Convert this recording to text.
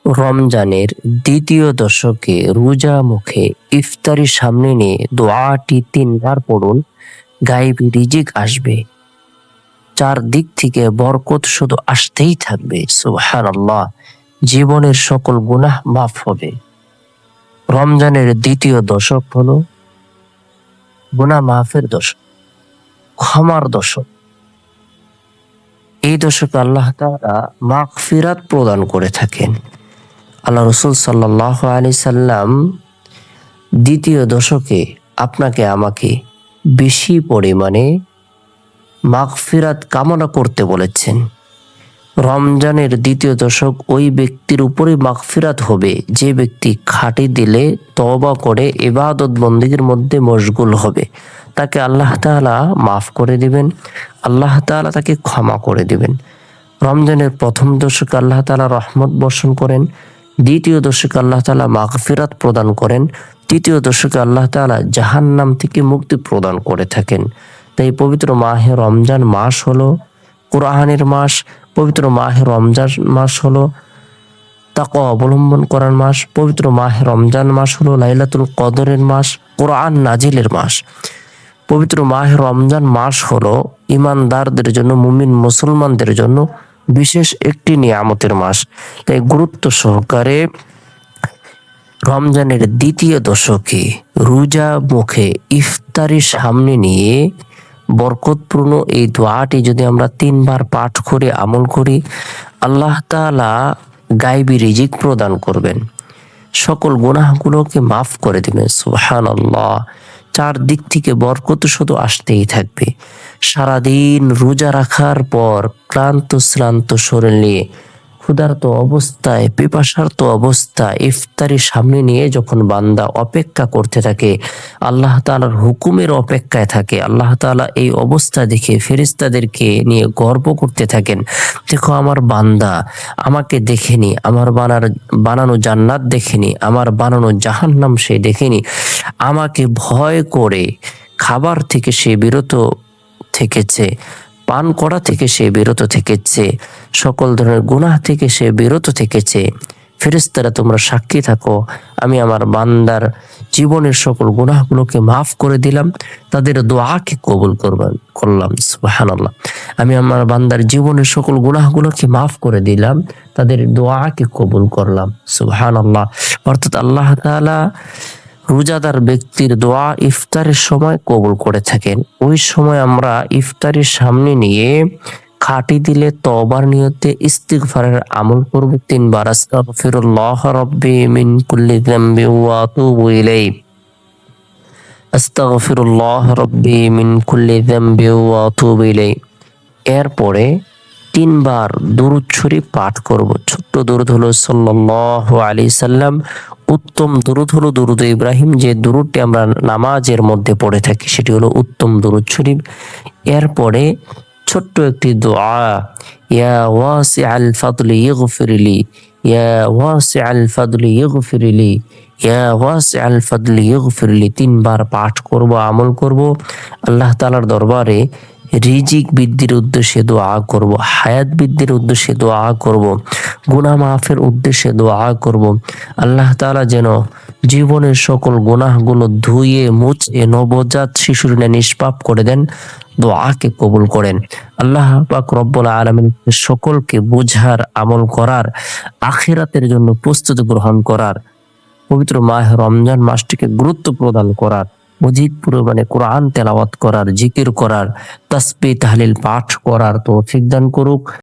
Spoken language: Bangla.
রমজানের দ্বিতীয় দশকে রোজা মুখে ইফতারির সামনে নিয়ে দোয়াটি 3 বার পড়ুন। গায়েবী রিজিক আসবে, চারদিক থেকে বরকত শুধু আসতেই থাকবে। সুবহানাল্লাহ। জীবনের সকল গুনাহ মাফ হবে। রমজানের দ্বিতীয় দশক হলো গুনাহ মাফের দশক, ক্ষমার দশক। এই দশকে আল্লাহ তাআলা মাগফিরাত প্রদান করে থাকেন। আল্লাহ রসুল সাল্লাল্লাহু আলাইহি সাল্লাম দ্বিতীয় দশকে আপনাকে আমাকে বেশি পরিমাণে মাগফিরাত কামনা করতে বলেছেন। রমজানের দ্বিতীয় দশক ওই ব্যক্তির উপরে মাগফিরাত হবে যে ব্যক্তি খাঁটি দিলে তওবা করে ইবাদত বন্দেগীর মধ্যে মশগুল হবে। তাকে আল্লাহ তাআলা মাফ করে দিবেন, আল্লাহ তাআলা তাকে ক্ষমা করে দিবেন। রমজানের প্রথম দশকে আল্লাহ তাআলা রহমত বর্ষণ করেন, দ্বিতীয় দশকে আল্লাহ তাআলা মাগফিরাত প্রদান করেন, তৃতীয় দশকে আল্লাহ তাআলা জাহান্নাম থেকে মুক্তি প্রদান করে থাকেন। তাই পবিত্র মাহে রমজান মাস হলো কোরআনের মাস। পবিত্র মাহে রমজান মাস হলো তাকওয়া অবলম্বন করার মাস। পবিত্র মাহে রমজান মাস হলো লাইলাতুল কদরের মাস, কোরআন নাজিলের মাস। পবিত্র মাহে রমজান মাস হলো ইমানদারদের জন্য, মুমিন মুসলমানদের জন্য বিশেষ একটি নিয়ামতের মাস। তাই গুরুত্ব সহকারে রমজানের দ্বিতীয় দশকে রোজা মুখে ইফতারির সামনে নিয়ে বরকতপূর্ণ এই দোয়াটি যদি আমরা 3 বার পাঠ করে আমল করি, আল্লাহ তাআলা গায়বী রিজিক প্রদান করবেন, সকল গুনাহগুলোকে মাফ করে দিবেন। সুবহানাল্লাহ। চারদিক থেকে বরকত শুধু আসতেই থাকবে। সারাদিন রোজা রাখার পর ক্লান্ত শ্রান্ত শরীর নিয়ে, ক্ষুধার্ত অবস্থায়, পিপাসার্ত অবস্থায় ইফতারির সামনে নিয়ে যখন বান্দা অপেক্ষা করতে থাকে, আল্লাহ তাআলার হুকুমের অপেক্ষায় থাকে, আল্লাহ তাআলা এই অবস্থা দেখে ফেরেশতাদেরকে নিয়ে গর্ব করতে থাকেন, দেখো আমার বান্দা আমাকে দেখেনি, আমার বানানো জান্নাত দেখেনি, আমার বানানো জাহান্নাম সে দেখেনি, আমাকে ভয় করে খাবার থেকে সে বিরত থেকেছে, পান করা থেকে সে বিরত থেকেছে, সকল ধরনের গুনাহ থেকে সে বিরত থেকেছে। ফেরেশতারা তোমরা সাক্ষী থাকো, আমি আমার বান্দার জীবনের সকল গুনাহগুলোকে মাফ করে দিলাম, তাদের দোয়াকে কবুল করলাম। সুবহানাল্লাহ। আমি আমার বান্দার জীবনের সকল গুনাহগুলোকে মাফ করে দিলাম, তাদের দোয়াকে কবুল করলাম। সুবহানাল্লাহ। অর্থাৎ আল্লাহ তাআলা রোজাদার ব্যক্তির দোয়া ইফতারের সময় কবুল করে থাকেন। ওই সময় আমরা ইফতারের সামনে নিয়ে খাঁটি দিলে তওবার নিয়তে ইস্তিগফারের আমল করব 3 বার। আস্তাগফিরুল্লাহ রাব্বি মিন কুল্লি যামবি ওয়া আতুবু ইলাইহি। আস্তাগফিরুল্লাহ রাব্বি মিন কুল্লি যামবি ওয়া আতুবু ইলাইহি। এরপরে 3 বার দুরূদ শরীফ পাঠ করব। ছোট্ট দুরূদ হলো সাল্লাল্লাহু আলাইহি সাল্লাম। উত্তম দুরূদ হলো দুরূদ ইব্রাহিম, যে দুরূদটি আমরা নামাজের মধ্যে পড়ে থাকি, সেটি হলো উত্তম দুরূদ শরীফ। এরপরে ছোট্ট একটি দোয়া, ইয়া ওয়াসিআল ফাদলি ইগফিরলি, ইয়া ওয়াসিআল ফাদলি ইগফিরলি, ইয়া ওয়াসিআল ফাদলি ইগফিরলি 3 বার পাঠ করব, আমল করব। আল্লাহ তাআলার দরবারে রিজিক বৃদ্ধির উদ্দেশ্যে দোয়া করব, হায়াত বৃদ্ধির উদ্দেশ্যে দোয়া করব, গুনাহ মাফের উদ্দেশ্যে দোয়া করব। আল্লাহ তাআলা যেন জীবনের সকল গুনাহগুলো ধুয়ে মুছে নবজাত শিশুর ন্যায় নিষ্পাপ করে দেন, দোয়াকে কবুল করেন। আল্লাহ পাক রব্বুল আলামিন সকলকে বুঝার, আমল করার, আখিরাতের জন্য প্রস্তুতি গ্রহণ করার, পবিত্র মাহে রমজান মাসটিকে গুরুত্ব প্রদান করার, অধিক পরিমাণে কোরআন তেলাওয়াত করার, জিকির করার, তাসবিহ তাহলিল পাঠ করার তৌফিক দান করুক।